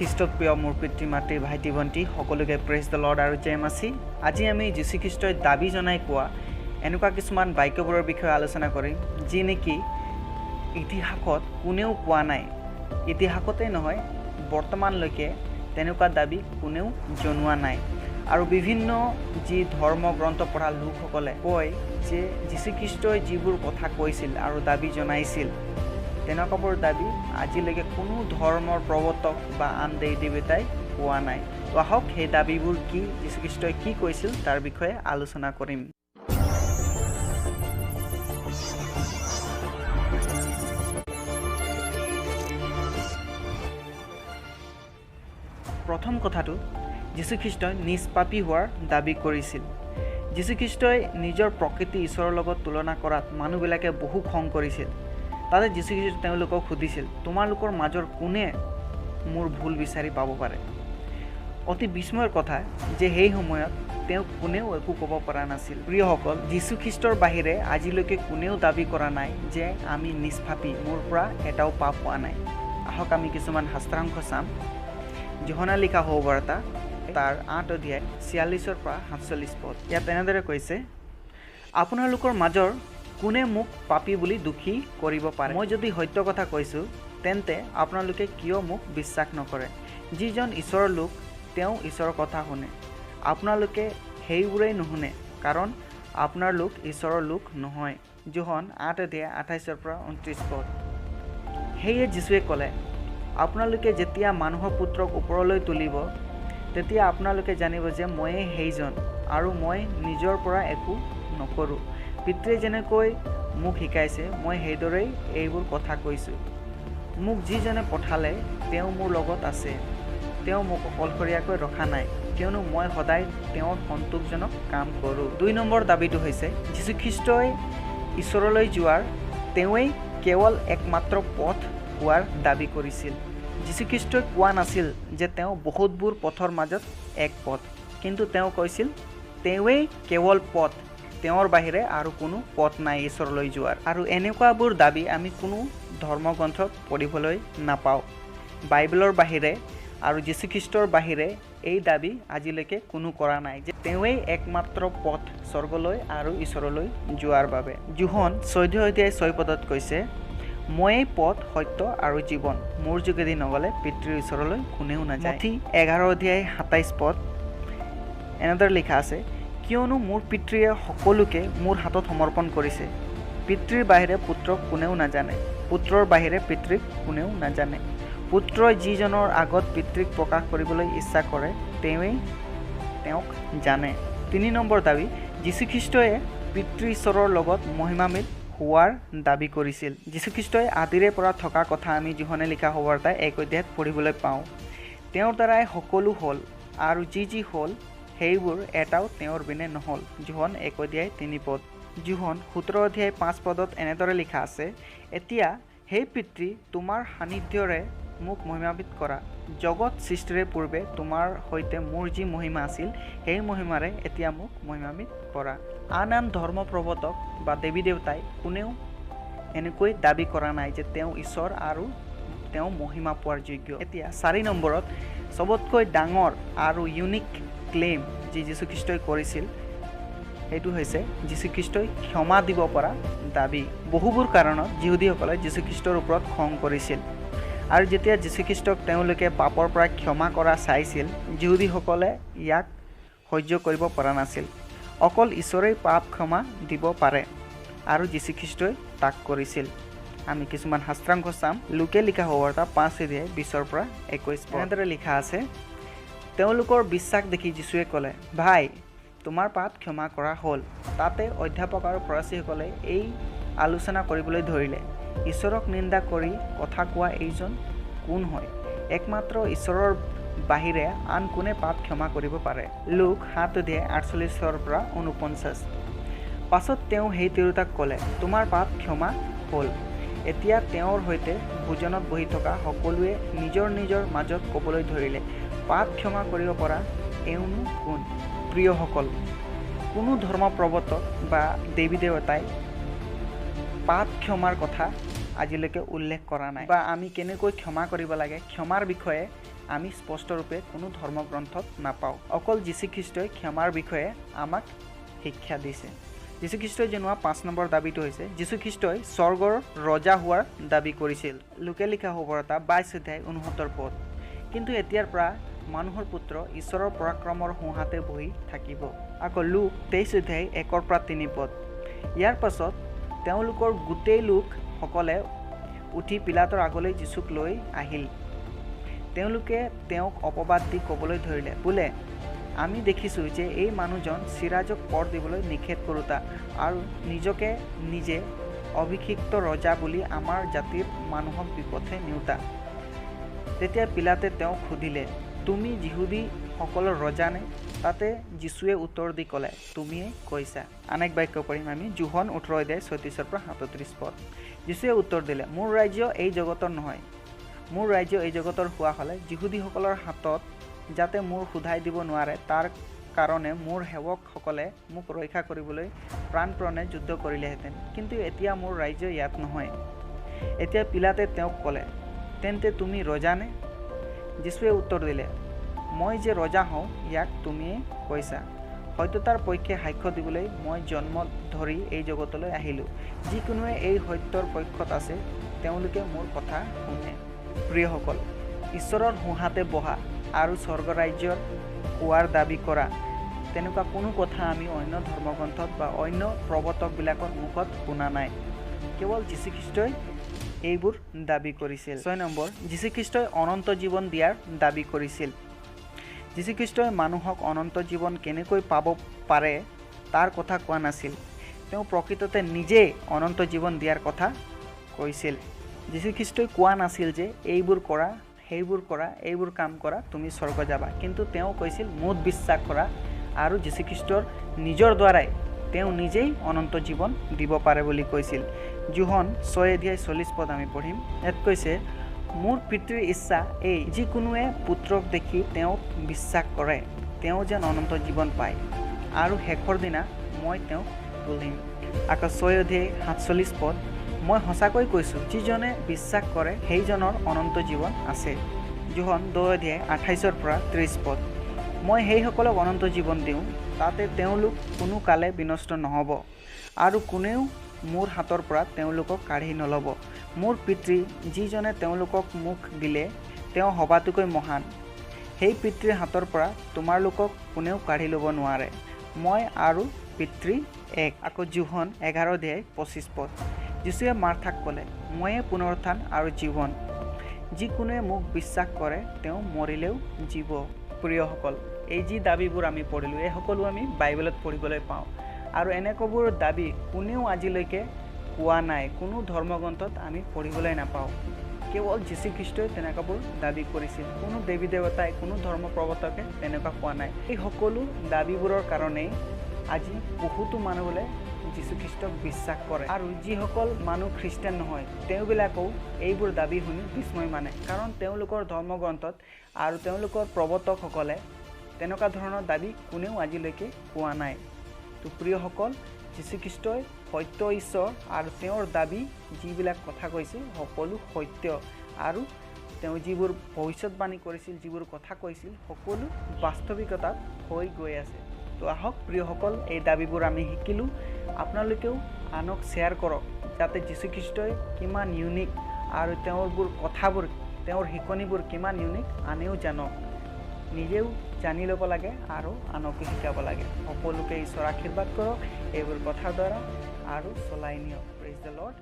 খ্ৰীষ্টত প্ৰিয় মোৰ পিতৃ মাতৃ ভাইটি ভণ্টি সকলোকে প্ৰেজ দ্য লৰ্ড আৰু জয় মাছি। আজি আমি যীশু খ্ৰীষ্টই দাবী জনাই কোৱা এনেকুৱা কিছুমান বাক্যবোৰৰ বিষয়ে আলোচনা কৰিম যি নেকি ইতিহাসত কোনেও কোৱা নাই। ইতিহাসতে নহয়, বৰ্তমানলৈকে তেনেকুৱা দাবী কোনেও জনোৱা নাই। আৰু বিভিন্ন যি ধৰ্ম গ্ৰন্থ পঢ়া লোকসকলে কয় যে যীশু খ্ৰীষ্টই যিবোৰ কথা কৈছিল আৰু দাবী জনাইছিল তেনেকুৱাবোৰ দাবী আজিলৈকে কোনো ধৰ্মৰ প্ৰৱৰ্তক বা আন দেৱ দেৱতাই কোৱা নাই। তো আহক সেই দাবীবোৰ কি, যীশু খ্ৰীষ্টই কি কৈছিল তাৰ বিষয়ে আলোচনা কৰিম। প্ৰথম কথাটো, যীশু খ্ৰীষ্টই নিষ্পাপী হোৱাৰ দাবী কৰিছিল। যীশু খ্ৰীষ্টই নিজৰ প্ৰকৃতি ঈশ্বৰৰ লগত তুলনা কৰাত মানুহবিলাকে বহু খং কৰিছিল। তাতে যীশু খ্ৰীষ্টই তেওঁলোকক সুধিছিল, তোমালোকৰ মাজৰ কোনে মোৰ ভুল বিচাৰি পাব পাৰে? অতি বিস্ময়ৰ কথা যে সেই সময়ত তেওঁক কোনেও একো ক'ব পৰা নাছিল। প্ৰিয়সকল, যীশু খ্ৰীষ্টৰ বাহিৰে আজিলৈকে কোনেও দাবী কৰা নাই যে আমি নিষ্পাপী, মোৰ পৰা এটাও পাপ হোৱা নাই। আহক আমি কিছুমান শাস্ত্ৰাংশ চাম। যোহনা লিখা সুবাৰ্তা তাৰ 8 অধ্যায় 46 পৰা 47 পদ। ইয়াত এনেদৰে কৈছে, আপোনালোকৰ মাজৰ কোনে মোক পাপী বুলি দোষী কৰিব পাৰে? মই যদি সত্য কথা কৈছোঁ তেন্তে আপোনালোকে কিয় মোক বিশ্বাস নকৰে? যিজন ঈশ্বৰৰ লোক তেওঁ ঈশ্বৰৰ কথা শুনে। আপোনালোকে সেইবোৰেই নুশুনে, কাৰণ আপোনাৰ লোক ঈশ্বৰৰ লোক নহয়। যোহন 8 অধ্যায় 28 পৰা 29 পদ। সেয়ে যীশুৱে ক'লে, আপোনালোকে যেতিয়া মানুহৰ পুত্ৰক ওপৰলৈ তুলিব তেতিয়া আপোনালোকে জানিব যে ময়েই সেইজন, আৰু মই নিজৰ পৰা একো নকৰোঁ। পিতৃয়ে যেনেকৈ মোক শিকাইছে মই সেইদৰেই এইবোৰ কথা কৈছোঁ। মোক যিজনে পঠালে তেওঁ মোৰ লগত আছে। তেওঁ মোক অকলশৰীয়াকৈ ৰখা নাই, কিয়নো মই সদায় তেওঁৰ সন্তোষজনক কাম কৰোঁ। 2 নম্বৰ দাবীটো হৈছে, যীশু খ্ৰীষ্টই ঈশ্বৰলৈ যোৱাৰ তেওঁৱেই কেৱল একমাত্ৰ পথ হোৱাৰ দাবী কৰিছিল। যীশু খ্ৰীষ্টই কোৱা নাছিল যে তেওঁ বহুতবোৰ পথৰ মাজত এক পথ, কিন্তু তেওঁ কৈছিল তেওঁৱেই কেৱল পথ, তেওঁৰ বাহিৰে আৰু কোনো পথ নাই ঈশ্বৰলৈ যোৱাৰ। আৰু এনেকুৱাবোৰ দাবী আমি কোনো ধৰ্মগ্ৰন্থত পঢ়িবলৈ নাপাওঁ। বাইবেলৰ বাহিৰে আৰু যীশু খ্ৰীষ্টৰ বাহিৰে এই দাবী আজিলৈকে কোনো কৰা নাই যে তেওঁৱেই একমাত্ৰ পথ স্বৰ্গলৈ আৰু ঈশ্বৰলৈ যোৱাৰ বাবে। যোহন 14 অধ্যায় 6 পদত কৈছে, ময়েই পথ সত্য আৰু জীৱন, মোৰ যোগেদি নগ'লে পিতৃৰ ঈশ্বৰলৈ কোনেও নাযায়। মথি 11 অধ্যায় 27 পদ এনেদৰে লিখা আছে, কিয়নো মোৰ পিতৃয়ে সকলোকে মোৰ হাতত সমৰ্পণ কৰিছে। পিতৃৰ বাহিৰে পুত্ৰক কোনেও নাজানে, পুত্ৰৰ বাহিৰে পিতৃক কোনেও নাজানে। পুত্ৰই যিজনৰ আগত পিতৃক প্ৰকাশ কৰিবলৈ ইচ্ছা কৰে তেওঁৱেই তেওঁক জানে। 3 নম্বৰ দাবী, যীশু খ্ৰীষ্টই পিতৃ ঈশ্বৰৰ লগত মহিমান্বিত হোৱাৰ দাবী কৰিছিল। যীশু খ্ৰীষ্টই আদিৰে পৰা থকা কথা আমি যোহনে লিখা সুবাৰ্তা 1 অধ্যায়ত পঢ়িবলৈ পাওঁ। তেওঁৰ দ্বাৰাই সকলো হ'ল, আৰু যি হ'ল সেইবোৰ এটাও তেওঁৰ বিনে নহ'ল। যোহন 1 অধ্যায় 3 পদ। যোহন 17 অধ্যায় 5 পদত এনেদৰে লিখা আছে, এতিয়া সেই পিতৃ তোমাৰ সান্নিধ্যৰে মোক মহিমান্বিত কৰা। জগত সৃষ্টিৰে পূৰ্বে তোমাৰ সৈতে মোৰ যি মহিমা আছিল সেই মহিমাৰে এতিয়া মোক মহিমান্বিত কৰা। আন ধৰ্ম প্ৰৱৰ্তক বা দেৱী দেৱতাই কোনেও এনেকৈ দাবী কৰা নাই যে তেওঁ ঈশ্বৰ আৰু তেওঁ মহিমা পোৱাৰ যোগ্য। এতিয়া 4 নম্বৰত চবতকৈ ডাঙৰ আৰু ইউনিক ক্লেইম যি যীশু খ্ৰীষ্টই কৰিছিল সেইটো হৈছে যীশু খ্ৰীষ্টই ক্ষমা দিব পৰা দাবী। বহুবোৰ কাৰণত যিহুদীসকলে যীশু খ্ৰীষ্টৰ ওপৰত খং কৰিছিল, আৰু যেতিয়া যীশু খ্ৰীষ্টক তেওঁলোকে পাপৰ পৰা ক্ষমা কৰা চাইছিল যিহুদীসকলে ইয়াক সহ্য কৰিব পৰা নাছিল। অকল ঈশ্বৰৰ পাপ ক্ষমা দিব পাৰে, আৰু যীশু খ্ৰীষ্টই তাক কৰিছিল। আমি কিছুমান শাস্ত্ৰাংশ চাম। লোকে লিখা সুবাৰ্তা 5 অধ্যায় 20 পৰা 21 পদ। এনেদৰে লিখা আছে, তেওঁলোকৰ বিশ্বাস দেখি যীশুৱে ক'লে, ভাই তোমাৰ পাপ ক্ষমা কৰা হ'ল। তাতে অধ্যাপক আৰু ফৰাচীসকলে এই আলোচনা কৰিবলৈ ধৰিলে, ঈশ্বৰক নিন্দা কৰি কথা কোৱা এইজন কোন হয়? একমাত্ৰ ঈশ্বৰৰ বাহিৰে আন কোনে পাপ ক্ষমা কৰিব পাৰে? লোক 7 অধ্যায় 48 পৰা 49। পাছত তেওঁ সেই তিৰোতাক ক'লে, তোমাৰ পাপ ক্ষমা হ'ল। এতিয়া তেওঁৰ সৈতে ভোজনত বহি থকা সকলোৱে নিজৰ নিজৰ মাজত ক'বলৈ ধৰিলে, পাপ ক্ষমা কৰিব পৰা এওঁনো কোন? প্ৰিয়সকল, কোনো ধৰ্ম প্ৰৱৰ্তক বা দেৱী দেৱতাই পাপ ক্ষমাৰ কথা আজিলৈকে উল্লেখ কৰা নাই, বা আমি কেনেকৈ ক্ষমা কৰিব লাগে ক্ষমাৰ বিষয়ে আমি স্পষ্টৰূপে কোনো ধৰ্মগ্ৰন্থত নাপাওঁ। অকল যীশুখ্ৰীষ্টই ক্ষমাৰ বিষয়ে আমাক শিক্ষা দিছে। যীশুখ্ৰীষ্টই জনোৱা 5 নম্বৰ দাবীটো হৈছে যীশুখ্ৰীষ্টই স্বৰ্গৰ ৰজা হোৱাৰ দাবী কৰিছিল। লোকে লিখা সুবাৰ্তা 22 অধ্যায় 69 পদ। কিন্তু এতিয়াৰ পৰা মানুহৰ পুত্ৰ ঈশ্বৰৰ পৰাক্ৰমৰ সোঁহাতে বহি থাকিব। আকৌ লোক 23 অধ্যায় 1 পৰা 3 পদ। ইয়াৰ পাছত তেওঁলোকৰ গোটেই লোকসকলে উঠি পিলাতৰ আগলৈ যীশুক লৈ আহিল। তেওঁলোকে তেওঁক অপবাদ দি ক'বলৈ ধৰিলে, বোলে আমি দেখিছোঁ যে এই মানুহজন চিৰাজক কৰ দিবলৈ নিষেধ কৰোঁতা আৰু নিজকে নিজে অভিষিক্ত ৰজা বুলি আমাৰ জাতিৰ মানুহক বিপথে নিওঁতা। তেতিয়া পিলাতে তেওঁক সুধিলে, তুমি যিহুদীসকলৰ ৰজানে? তাতে যীশুৱে উত্তৰ দি ক'লে, তুমিয়ে কৈছা। আন এক বাক্য পঢ়িম আমি যোহন 18 অধ্যায় 36 পৰা 37 পদ। যীশুৱে উত্তৰ দিলে, মোৰ ৰাজ্য এই জগতৰ নহয়। মোৰ ৰাজ্য এই জগতৰ হোৱা হ'লে যিহুদীসকলৰ হাতত যাতে মোৰ সোধাই দিব নোৱাৰে তাৰ কাৰণে মোৰ সেৱকসকলে মোক ৰক্ষা কৰিবলৈ প্ৰাণপণে যুদ্ধ কৰিলেহেঁতেন। কিন্তু এতিয়া মোৰ ৰাজ্য ইয়াত নহয়। এতিয়া পিলাতে তেওঁক ক'লে, তেন্তে তুমি ৰজানে? যীশুৱে উত্তৰ দিলে, মই যে ৰজা হওঁ ইয়াক তুমিয়ে কৈছা। সত্যতাৰ পক্ষে সাক্ষ্য দিবলৈ মই জন্ম ধৰি এই জগতলৈ আহিলোঁ। যিকোনোৱে এই সত্যৰ পক্ষত আছে তেওঁলোকে মোৰ কথা শুনে। প্ৰিয়সকল, ঈশ্বৰৰ সোঁহাতে বহা আৰু স্বৰ্গৰাজ্যৰ হোৱাৰ দাবী কৰা তেনেকুৱা কোনো কথা আমি অন্য ধৰ্মগ্ৰন্থত বা অন্য প্ৰৱৰ্তকবিলাকৰ মুখত শুনা নাই। কেৱল যীশুখ্ৰীষ্টই এইবোৰ দাবী কৰিছিল। 6 নম্বৰ, যীশুখ্ৰীষ্টই অনন্ত জীৱন দিয়াৰ দাবী কৰিছিল। যীশুখ্ৰীষ্টই মানুহক অনন্ত জীৱন কেনেকৈ পাব পাৰে তাৰ কথা কোৱা নাছিল। তেওঁ প্ৰকৃততে নিজেই অনন্ত জীৱন দিয়াৰ কথা কৈছিল। যীশুখ্ৰীষ্টই কোৱা নাছিল যে এইবোৰ কৰা, সেইবোৰ কৰা, এইবোৰ কাম কৰা, তুমি স্বৰ্গ যাবা। কিন্তু তেওঁ কৈছিল মোত বিশ্বাস কৰা আৰু যীশুখ্ৰীষ্টৰ নিজৰ দ্বাৰাই তেওঁ নিজেই অনন্ত জীৱন দিব পাৰে বুলি কৈছিল। যোহন 6 অধ্যায় 40 পদ আমি পঢ়িম। ইয়াত কৈছে, মোৰ পিতৃৰ ইচ্ছা এই, যিকোনোৱে পুত্ৰক দেখি তেওঁক বিশ্বাস কৰে তেওঁ যেন অনন্ত জীৱন পায় আৰু শেষৰ দিনা মই তেওঁক তুলিম। আকৌ 6 অধ্যায় 47 পদ, মই সঁচাকৈ কৈছোঁ যিজনে বিশ্বাস কৰে সেইজনৰ অনন্ত জীৱন আছে। যোহন 2 অধ্যায় 28 পৰা 30 পদ, মই সেইসকলক অনন্ত জীৱন দিওঁ, তাতে তেওঁলোক কোনো কালে বিনষ্ট নহ'ব আৰু কোনেও মোৰ হাতৰ পৰা তেওঁলোকক কাঢ়ি নল'ব। মোৰ পিতৃ যিজনে তেওঁলোকক মোক দিলে তেওঁ সবাতোকৈ মহান। সেই পিতৃৰ হাতৰ পৰা তোমালোকক কোনেও কাঢ়ি ল'ব নোৱাৰে। মই আৰু পিতৃ এক। আকৌ যোহন 11 অধ্যায় 25 পদ, যীশুৱে মাৰ্থাক ক'লে, ময়ে পুনৰুত্থান আৰু জীৱন। যিকোনোৱে মোক বিশ্বাস কৰে তেওঁ মৰিলেও জীৱ। প্ৰিয়সকল, এই যি দাবীবোৰ আমি পঢ়িলোঁ এই সকলো আমি বাইবেলত পঢ়িবলৈ পাওঁ আৰু এনেকুৱাবোৰ দাবী কোনেও আজিলৈকে কোৱা নাই। কোনো ধৰ্মগ্ৰন্থত আমি পঢ়িবলৈ নাপাওঁ। কেৱল যীশুখ্ৰীষ্টই তেনেকুৱাবোৰ দাবী কৰিছিল। কোনো দেৱী দেৱতাই, কোনো ধৰ্ম প্ৰৱৰ্তকে তেনেকুৱা কোৱা নাই। এই সকলো দাবীবোৰৰ কাৰণেই আজি বহুতো মানুহবোৰে যীশুখ্ৰীষ্টক বিশ্বাস কৰে আৰু যিসকল মানুহ খ্ৰীষ্টান নহয় তেওঁবিলাকেও এইবোৰ দাবী শুনি বিস্ময় মানে, কাৰণ তেওঁলোকৰ ধৰ্মগ্ৰন্থত আৰু তেওঁলোকৰ প্ৰৱৰ্তকসকলে তেনেকুৱা ধৰণৰ দাবী কোনেও আজিলৈকে কোৱা নাই। তো প্ৰিয়সকল, যীশুখ্ৰীষ্টই সত্য ঈশ্বৰ আৰু তেওঁৰ দাবী যিবিলাক কথা কৈছে সকলো সত্য আৰু তেওঁ যিবোৰ ভৱিষ্যতবাণী কৰিছিল, যিবোৰ কথা কৈছিল সকলো বাস্তৱিকতাত হৈ গৈ আছে। তো আহক প্ৰিয়সকল, এই দাবীবোৰ আমি শিকিলোঁ। আপোনালোকেও আনক শ্বেয়াৰ কৰক যাতে যীশুখ্ৰীষ্টই কিমান ইউনিক আৰু তেওঁৰবোৰ কথাবোৰ, তেওঁৰ শিকনিবোৰ কিমান ইউনিক আনেও জানক। নিজেও জানি ল'ব লাগে আৰু আনকো শিকাব লাগে। সকলোকে ঈশ্বৰ আশীৰ্বাদ কৰক এইবোৰ কথাৰ দ্বাৰা আৰু চলাই নিয়ক। Praise the lord.